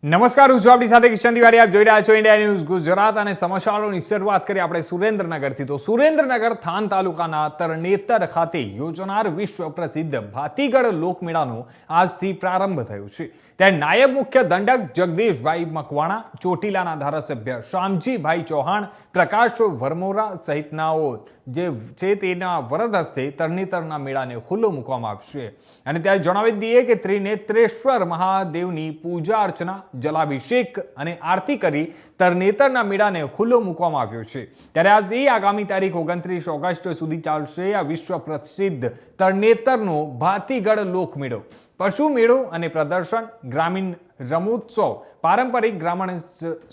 નમસ્કાર, હું છું આપણી સાથે કિશન તિવારી. આપ જોઈ રહ્યા છો ઇન્ડિયા ન્યૂઝ ગુજરાત અને સમાચારોની શરૂઆત કરી આપણે સુરેન્દ્રનગરથી. તો સુરેન્દ્રનગર થાન તાલુકાના તરણેતર ખાતે યોજાનાર વિશ્વ પ્રસિદ્ધ ભાતીગળ લોકમેળાનો આજથી પ્રારંભ થયો છે. ત્યારે નાયબ મુખ્ય દંડક જગદીશભાઈ મકવાણા, ચોટીલાના ધારાસભ્ય શામજીભાઈ ચૌહાણ, પ્રકાશ વરમોરા સહિતનાઓ જે છે તેના વરદ હસ્તે તરણેતરના મેળાને ખુલ્લો મૂકવામાં આવશે. અને ત્યારે જણાવી દઈએ કે ત્રિનેત્રેશ્વર મહાદેવની પૂજા અર્ચના, જલાભિષેક અને આરતી કરી તરણેતરના મેળાને ખુલ્લો મૂકવામાં આવ્યો છે. ત્યારે આજથી આગામી તારીખ 29 ઓગસ્ટ સુધી ચાલશે આ વિશ્વ પ્રસિદ્ધ તરણેતરનો ભાતીગળ લોકમેળો. પશુ મેળો અને પ્રદર્શન, ગ્રામીણ રમોત્સવ, પારંપરિક ગ્રામીણ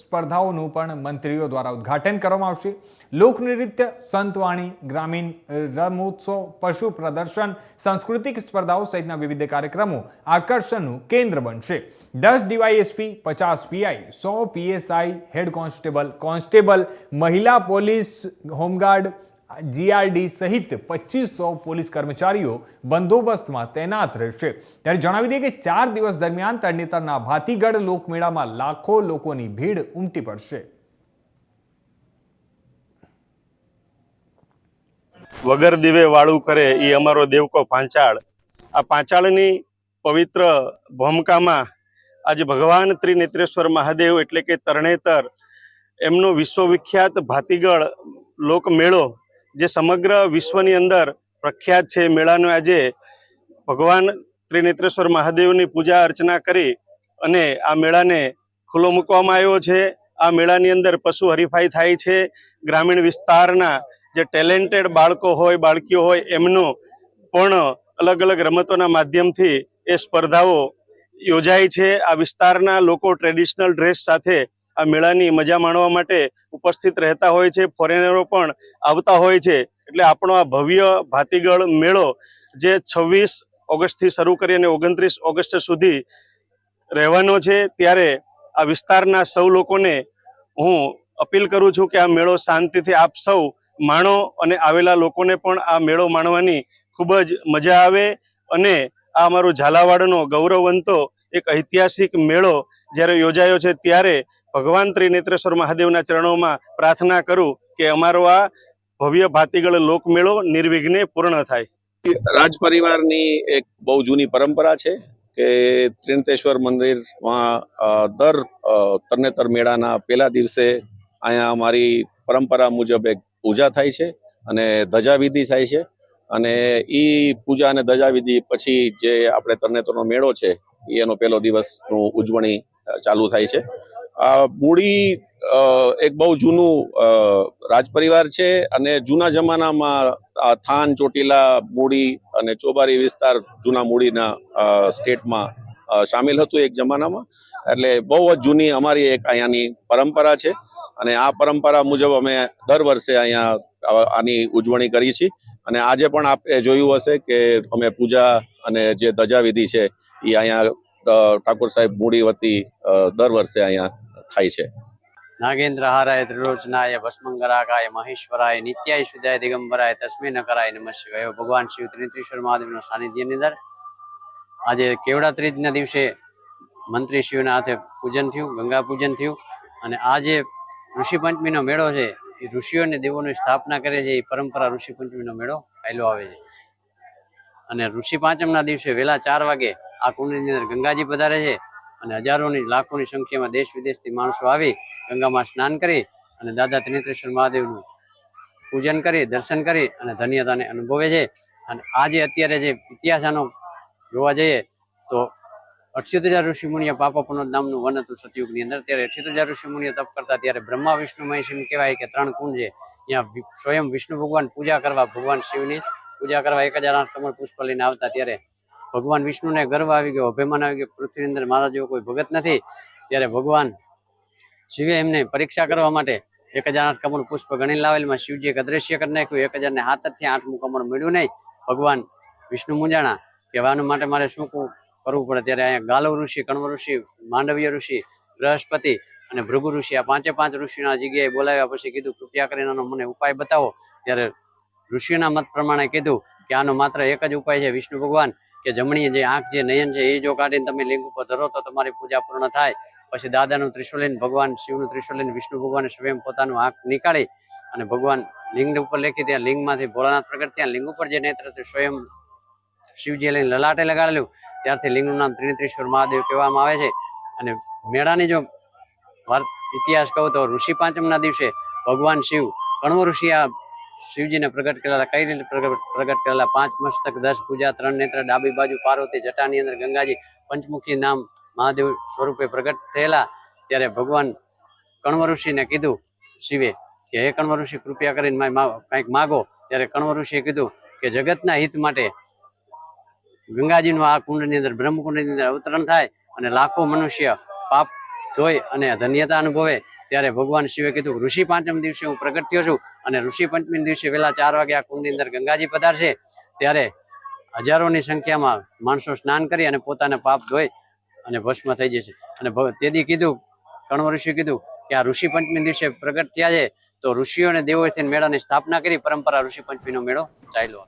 સ્પર્ધાઓનું પણ મંત્રીઓ દ્વારા ઉદ્ઘાટન કરવામાં આવશે. લોકનૃત્ય, સંતવાણી, ગ્રામીણ રમોત્સવ, પશુ પ્રદર્શન, સાંસ્કૃતિક સ્પર્ધાઓ સહિતના વિવિધ કાર્યક્રમો આકર્ષણનું કેન્દ્ર બનશે. 10 DYSP, 50 PI, 100 PSI, head constable, મહિલા પોલીસ, હોમગાર્ડ, જીઆરડી સહિત 2500 પોલીસ કર્મચારીઓ બંદોબસ્તમાં તૈનાત રહેશે. ત્યારે જણાવી દઈએ કે 4 દિવસ દરમિયાન તરણેતરના ભાતીગળ લોકમેળામાં લાખો લોકોની ભીડ ઉમટી પડશે. વગર દીવે વાળું કરે એ અમારો દેવકો પાંચાળ. આ પાંચાળની પવિત્ર ભૂમિકામાં આજે ભગવાન ત્રિનેત્રેશ્વર મહાદેવ એટલે કે તરણેતર એમનો વિશ્વવિખ્યાત ભાતીગળ લોકમેળો જે સમગ્ર વિશ્વની અંદર પ્રખ્યાત છે. મેળાનો આજે ભગવાન ત્રિનેત્રેશ્વર મહાદેવની પૂજા અર્ચના કરી અને આ મેળાને ખુલ્લો મૂકવામાં આવ્યો છે. આ મેળાની અંદર પશુ હરીફાઈ થાય છે. ગ્રામીણ વિસ્તારના જે ટેલેન્ટેડ બાળકો હોય, બાળકીઓ હોય એમનું પણ અલગ અલગ રમતોના માધ્યમથી એ સ્પર્ધાઓ યોજાય છે. આ વિસ્તારના લોકો ટ્રેડિશનલ ડ્રેસ સાથે આ મેળાની મજા માણવા માટે ઉપસ્થિત રહેતા હોય છે. ફોરેનરો પણ આવતા હોય છે. એટલે આપણો આ ભવ્ય ભાતીગળ મેળો જે 26 ઓગસ્ટથી શરૂ કરી અને 29 ઓગસ્ટ સુધી રહેવાનો છે. ત્યારે આ વિસ્તારના સૌ લોકોને હું અપીલ કરું છું કે આ મેળો શાંતિથી આપ સૌ માણો અને આવેલા લોકોને પણ આ મેળો માણવાની ખૂબ જ મજા આવે. અને આ અમારો ઝાલાવાડનો ગૌરવવંતો એક ઐતિહાસિક મેળો જ્યારે યોજાયો છે ત્યારે ભગવાન ત્રિનેત્રેશ્વર મહાદેવના ચરણોમાં પ્રાર્થના કરું કે અમારો આ ભવ્ય ભાતીગળ લોકમેળો નિર્વિઘ્ને પૂર્ણ થાય. રાજ પરિવારની એક બહુ જૂની પરંપરા છે કે ત્રિનેત્રેશ્વર મંદિરમાં દર તરણેતર મેળાના પહેલા દિવસે અહીંયા અમારી પરંપરા મુજબ એક પૂજા થાય છે અને ધજાવિધિ થાય છે. અને એ પૂજા અને ધજાવિધિ પછી જે આપણે તરણેતરનો મેળો છે એનો પહેલો દિવસનું ઉજવણી ચાલુ થાય છે. આ મૂડી એક બહુ જૂનું રાજ પરિવાર છે અને જૂના જમાનામાં થાન, ચોટીલા, મૂડી અને ચોબારી વિસ્તાર જૂના મૂડીના સ્ટેટમાં સામેલ હતું એક જમાનામાં. એટલે બહુ જ જૂની અમારી એક અહીંયાની પરંપરા છે અને આ પરંપરા મુજબ અમે દર વર્ષે અહીંયા આની ઉજવણી કરીએ છીએ. અને આજે પણ આપણે જોયું હશે કે અમે પૂજા અને જે ધજાવિધિ છે એ અહીંયા ઠાકોર સાહેબ મૂડી વતી દર વર્ષે અહીંયા થાય છે. નાગેન્દ્ર હારાય ત્રિલોચનાય ભસ્મંગરાકાય મહેશ્વરાય નિત્યાય સુદાય દિગંબરાય તસ્મે નકરાય નમઃ શિવાય. ભગવાન શિવ ત્રિનેત્રેશ્વર મહાદેવના સાનિધ્યની અંદર આજે કેવડા ત્રીજના દિવસે મંત્રી શિવના હાથે પૂજન થયું, ગંગા પૂજન થયું. અને આ જે ઋષિ પંચમીનો મેળો છે એ ઋષિઓ અને દેવોની સ્થાપના કરે છે. એ પરંપરા ઋષિ પંચમીનો મેળો ચાલ્યો આવે છે. અને ઋષિ પાંચમના દિવસે વહેલા 4 વાગે આ કુંડની અંદર ગંગાજી પધારે છે અને હજારોની લાખોની સંખ્યામાં દેશ વિદેશથી માણસો આવી ગંગામાં સ્નાન કરી અને દાદા ત્રિનેત્રેશ્વર મહાદેવનું પૂજન કરી, દર્શન કરી અને ધન્યતાને અનુભવે છે. અને આજે અત્યારે જે ઇતિહાસ આનો જોવા જઈએ તો 78,000 ઋષિમુનિઓ પાપાપનોદ નામનું વન હતું સતયુગની અંદર. ત્યારે 78,000 ઋષિમુનિઓ તપ કરતા ત્યારે બ્રહ્મા, વિષ્ણુ, મહેશ એમ કહેવાય કે 3 કુંડ છે. ત્યાં સ્વયં વિષ્ણુ ભગવાન પૂજા કરવા, ભગવાન શિવની પૂજા કરવા 1008 કમળ પુષ્પ લઈને આવતા. ત્યારે ભગવાન વિષ્ણુને ગર્વ આવી ગયો, અભિમાન આવી ગયો, પૃથ્વીની અંદર મારા જેવો કોઈ ભગત નથી. ત્યારે ભગવાન શિવે એમને પરીક્ષા કરવા માટે 1008 કમળ પુષ્પ ગણી લાવેલમાં શિવજી એક અદ્રશ્ય કરી નાખ્યું. 1000 ને હાથ જ થયા, 8મું કમળ મળ્યું નહીં. ભગવાન વિષ્ણુ મૂંઝાણા કે આનું માટે મારે શું કરવું પડે. ત્યારે અહીંયા ગાલવ ઋષિ, કણવ ઋષિ, માંડવ્ય ઋષિ, બૃહસ્પતિ અને ભૃગુ ઋષિ આ 5 ઋષિના જગ્યાએ બોલાવ્યા. પછી કીધું કૃપયા કરીને આનો મને ઉપાય બતાવો. ત્યારે ઋષિઓના મત પ્રમાણે કીધું કે આનો માત્ર એક જ ઉપાય છે. વિષ્ણુ ભગવાન કે જમણી જે આંખ, જે નયન છે એ જો કાઢીને તમે લિંગ ઉપર ધરો તો તમારી પૂજા પૂર્ણ થાય. પછી દાદાનું ત્રિશુલ લઈને, ભગવાન શિવનું ત્રિશુલ લઈને વિષ્ણુ ભગવાને સ્વયં પોતાનું આંખ નીકાળી અને ભગવાન લિંગ ઉપર લેખી, ત્યાં લિંગમાંથી ભોળાનાથ પ્રગટ થયા. લિંગ ઉપર જે નેત્ર હતું સ્વયં શિવજીએ લઈને લલાટે લગાડેલું, ત્યારથી લિંગનું નામ ત્રિનેત્રેશ્વર મહાદેવ કહેવામાં આવે છે. અને મેળાની જો ઇતિહાસ કહું તો ઋષિ પાંચમના દિવસે ભગવાન શિવ, કણવ ઋષિ આ શિવજીને પ્રગટ કરેલા. કઈ રીતે પ્રગટ કરેલા? 5 મસ્તક, 10 ભુજા, 3 નેત્ર, ડાબી બાજુ પાર્વતી, જટાની અંદર ગંગાજી, પંચમુખી નામ મહાદેવ સ્વરૂપે પ્રગટ થયેલા. ત્યારે ભગવાન કણવ ઋષિને કીધું શિવે કે હે કણવ ઋષિ, કૃપા કરીને કંઈક માગો. ત્યારે કણવ ઋષિએ કીધું કે જગતના હિત માટે ગંગાજીનું આ કુંડની અંદર, બ્રહ્મકુંડની અંદર અવતરણ થાય અને લાખો મનુષ્ય પાપ ધોઈ અને ધન્યતા અનુભવે. ત્યારે ભગવાન શિવે કીધું ઋષિ પાંચમ દિવસે હું પ્રગટ થયો છું અને ઋષિ પંચમી દિવસે વહેલા 4 વાગે આ કુંડની અંદર ગંગાજી પધારશે. ત્યારે હજારોની સંખ્યામાં માણસો સ્નાન કરી અને પોતાના પાપ ધોઈ અને ભસ્મ થઈ જશે. અને તેથી કીધું, કણવ ઋષિએ કીધું કે આ ઋષિ પંચમી દિવસે પ્રગટ થયા છે, તો ઋષિઓ અને દેવોએ મેળાની સ્થાપના કરી. પરંપરા ઋષિ પંચમીનો મેળો ચાલ્યો.